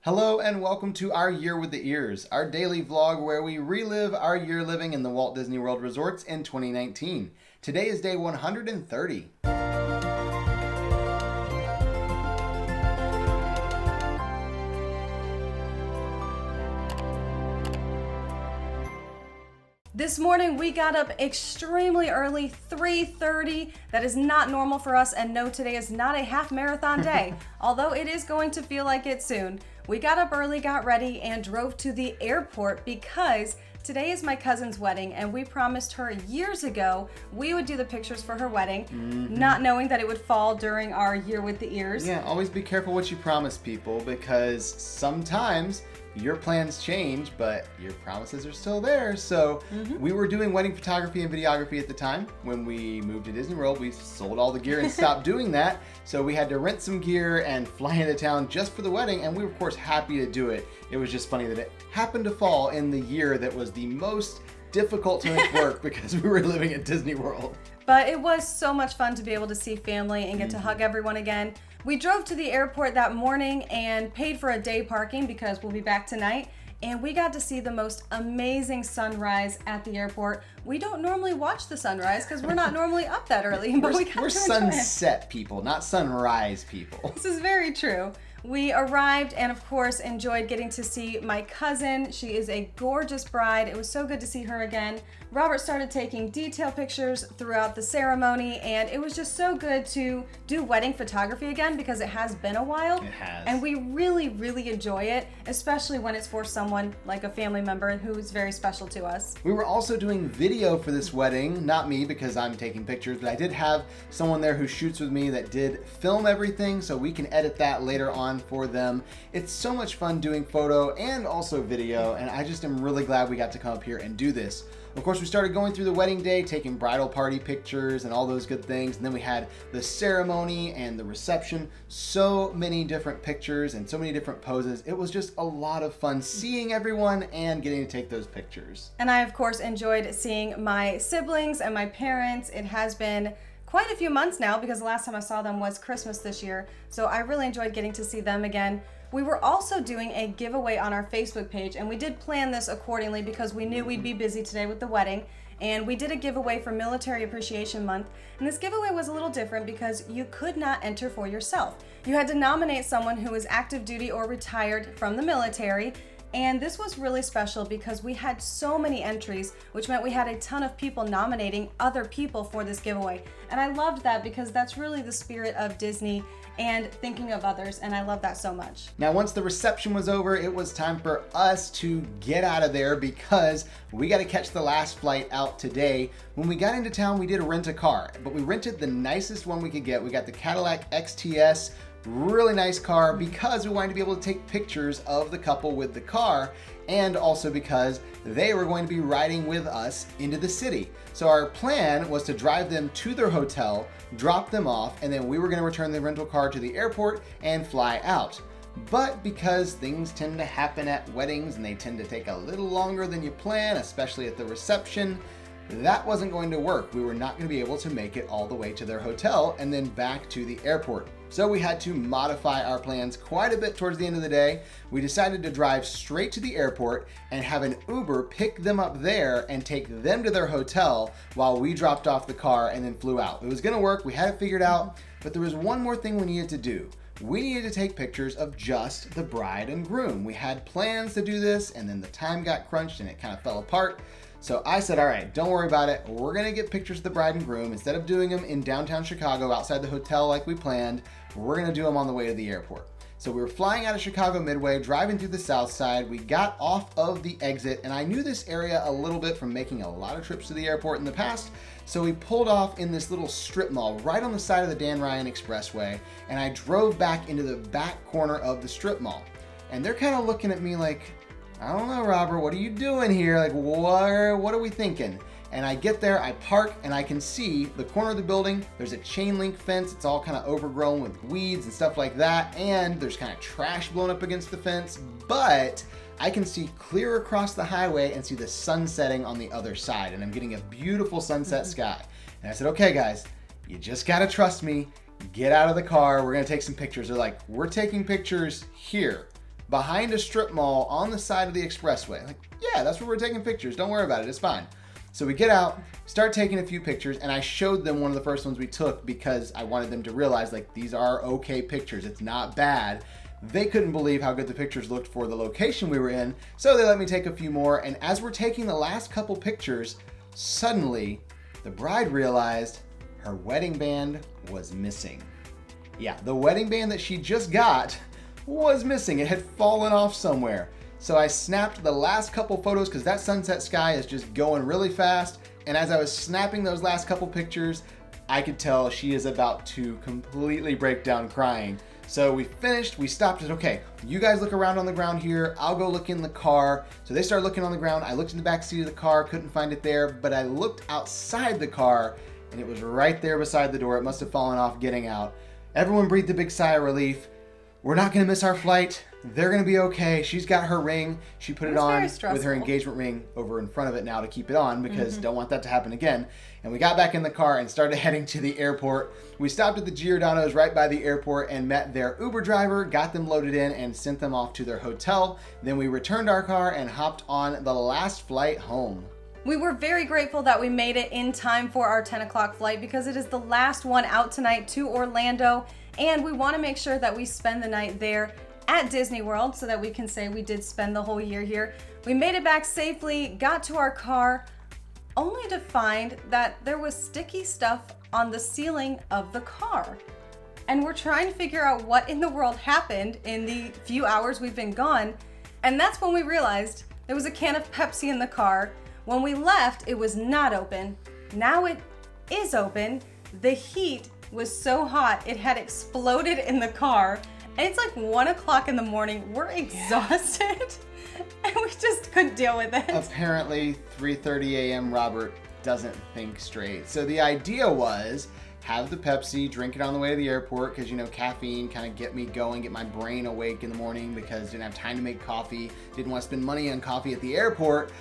Hello and welcome to our Year with the Ears, our daily vlog where we relive our year living in the Walt Disney World resorts in 2019. Today is day 130. This morning we got up extremely early, 3:30. That is not normal for us, and no, today is not a half marathon day, although it is going to feel like it soon. We got up early, got ready, and drove to the airport because today is my cousin's wedding, and we promised her years ago we would do the pictures for her wedding, not knowing that it would fall during our Year with the Ears. Yeah, always be careful what you promise people because sometimes your plans change, but your promises are still there. So we were doing wedding photography and videography at the time. When we moved to Disney World, we sold all the gear and stopped doing that. So we had to rent some gear and fly into town just for the wedding. And we were, of course, happy to do it. It was just funny that it happened to fall in the year that was the most difficult to make work because we were living at Disney World. But it was so much fun to be able to see family and get to hug everyone again. We drove to the airport that morning and paid for a day parking because we'll be back tonight. And we got to see the most amazing sunrise at the airport. We don't normally watch the sunrise because we're not normally up that early. But We're sunset people, not sunrise people. This is very true. We arrived and of course enjoyed getting to see my cousin. She is a gorgeous bride. It was so good to see her again. Robert started taking detail pictures throughout the ceremony, and it was just so good to do wedding photography again because it has been a while. It has. And we really, really enjoy it, especially when it's for someone like a family member who is very special to us. We were also doing video for this wedding, not me because I'm taking pictures, but I did have someone there who shoots with me that did film everything, so we can edit that later on for them. It's so much fun doing photo and also video, and I just am really glad we got to come up here and do this. Of course, we started going through the wedding day, taking bridal party pictures and all those good things, and then we had the ceremony and the reception. So many different pictures and so many different poses. It was just a lot of fun seeing everyone and getting to take those pictures. And I, of course, enjoyed seeing my siblings and my parents. It has been quite a few months now because the last time I saw them was Christmas this year. So I really enjoyed getting to see them again. We were also doing a giveaway on our Facebook page, and we did plan this accordingly because we knew we'd be busy today with the wedding. And we did a giveaway for Military Appreciation Month. And this giveaway was a little different because you could not enter for yourself. You had to nominate someone who was active duty or retired from the military. And this was really special because we had so many entries, which meant we had a ton of people nominating other people for this giveaway. And I loved that because that's really the spirit of Disney and thinking of others, and I love that so much. Now, once the reception was over, it was time for us to get out of there because we got to catch the last flight out today. When we got into town, we did rent a car, but we rented the nicest one we could get. We got the Cadillac XTS. Really nice car because we wanted to be able to take pictures of the couple with the car, and also because they were going to be riding with us into the city. So our plan was to drive them to their hotel, drop them off, and then we were going to return the rental car to the airport and fly out. But because things tend to happen at weddings and they tend to take a little longer than you plan, especially at the reception, that wasn't going to work. We were not going to be able to make it all the way to their hotel and then back to the airport. So we had to modify our plans quite a bit towards the end of the day. We decided to drive straight to the airport and have an Uber pick them up there and take them to their hotel while we dropped off the car and then flew out. It was going to work. We had it figured out, but there was one more thing we needed to do. We needed to take pictures of just the bride and groom. We had plans to do this, and then the time got crunched and it kind of fell apart. So I said, all right, don't worry about it. We're going to get pictures of the bride and groom. Instead of doing them in downtown Chicago outside the hotel like we planned, we're going to do them on the way to the airport. So we were flying out of Chicago Midway, driving through the south side. We got off of the exit, and I knew this area a little bit from making a lot of trips to the airport in the past. So we pulled off in this little strip mall right on the side of the Dan Ryan Expressway, and I drove back into the back corner of the strip mall. And they're kind of looking at me like, I don't know, Robert, what are you doing here? Like, what are we thinking? And I get there, I park, and I can see the corner of the building. There's a chain link fence. It's all kind of overgrown with weeds and stuff like that. And there's kind of trash blown up against the fence. But I can see clear across the highway and see the sun setting on the other side. And I'm getting a beautiful sunset sky. And I said, okay, guys, you just got to trust me. Get out of the car. We're going to take some pictures. They're like, we're taking pictures here. behind a strip mall on the side of the expressway. Like, yeah, that's where we're taking pictures. Don't worry about it. It's fine. So we get out, start taking a few pictures, and I showed them one of the first ones we took because I wanted them to realize, like, these are okay pictures. It's not bad. They couldn't believe how good the pictures looked for the location we were in, so they let me take a few more. And as we're taking the last couple pictures, suddenly the bride realized her wedding band was missing. Yeah, the wedding band that she just got was missing. It had fallen off somewhere. So I snapped the last couple photos because that sunset sky is just going really fast. And as I was snapping those last couple pictures, I could tell she is about to completely break down crying. So we finished, we stopped it. Okay, you guys look around on the ground here. I'll go look in the car. So they started looking on the ground. I looked in the back seat of the car, couldn't find it there, but I looked outside the car and it was right there beside the door. It must have fallen off getting out. Everyone breathed a big sigh of relief. We're not gonna miss our flight. They're gonna be okay. She's got her ring. She put it on with her engagement ring over in front of it now to keep it on because don't want that to happen again. And we got back in the car and started heading to the airport. We stopped at the Giordano's right by the airport and met their Uber driver, got them loaded in and sent them off to their hotel. Then we returned our car and hopped on the last flight home. We were very grateful that we made it in time for our 10 o'clock flight because it is the last one out tonight to Orlando. And we want to make sure that we spend the night there at Disney World so that we can say we did spend the whole year here. We made it back safely, got to our car, only to find that there was sticky stuff on the ceiling of the car. And we're trying to figure out what in the world happened in the few hours we've been gone. And that's when we realized there was a can of Pepsi in the car. When we left, it was not open. Now it is open. The heat was so hot, it had exploded in the car. And it's like 1 o'clock in the morning. We're exhausted and we just couldn't deal with it. Apparently 3:30 a.m. Robert doesn't think straight. So the idea was have the Pepsi, drink it on the way to the airport because, you know, caffeine kind of get me going, get my brain awake in the morning because didn't have time to make coffee, didn't want to spend money on coffee at the airport.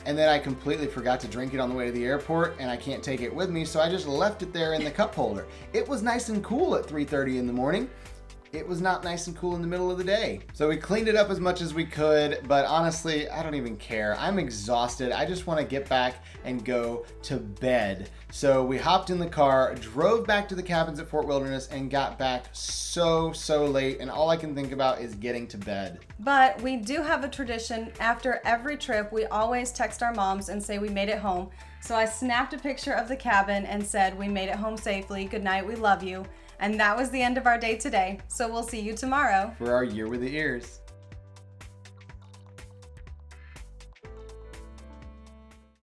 And then I completely forgot to drink it on the way to the airport and I can't take it with me. So I just left it there in the cup holder. It was nice and cool at 3:30 in the morning. It was not nice and cool in the middle of the day. So we cleaned it up as much as we could, but honestly, I don't even care. I'm exhausted. I just want to get back and go to bed. So we hopped in the car, drove back to the cabins at Fort Wilderness, and got back so late, and all I can think about is getting to bed. But we do have a tradition. After every trip, we always text our moms and say we made it home. So I snapped a picture of the cabin and said, we made it home safely. Good night, we love you. And that was the end of our day today. So we'll see you tomorrow for our Year with the Ears.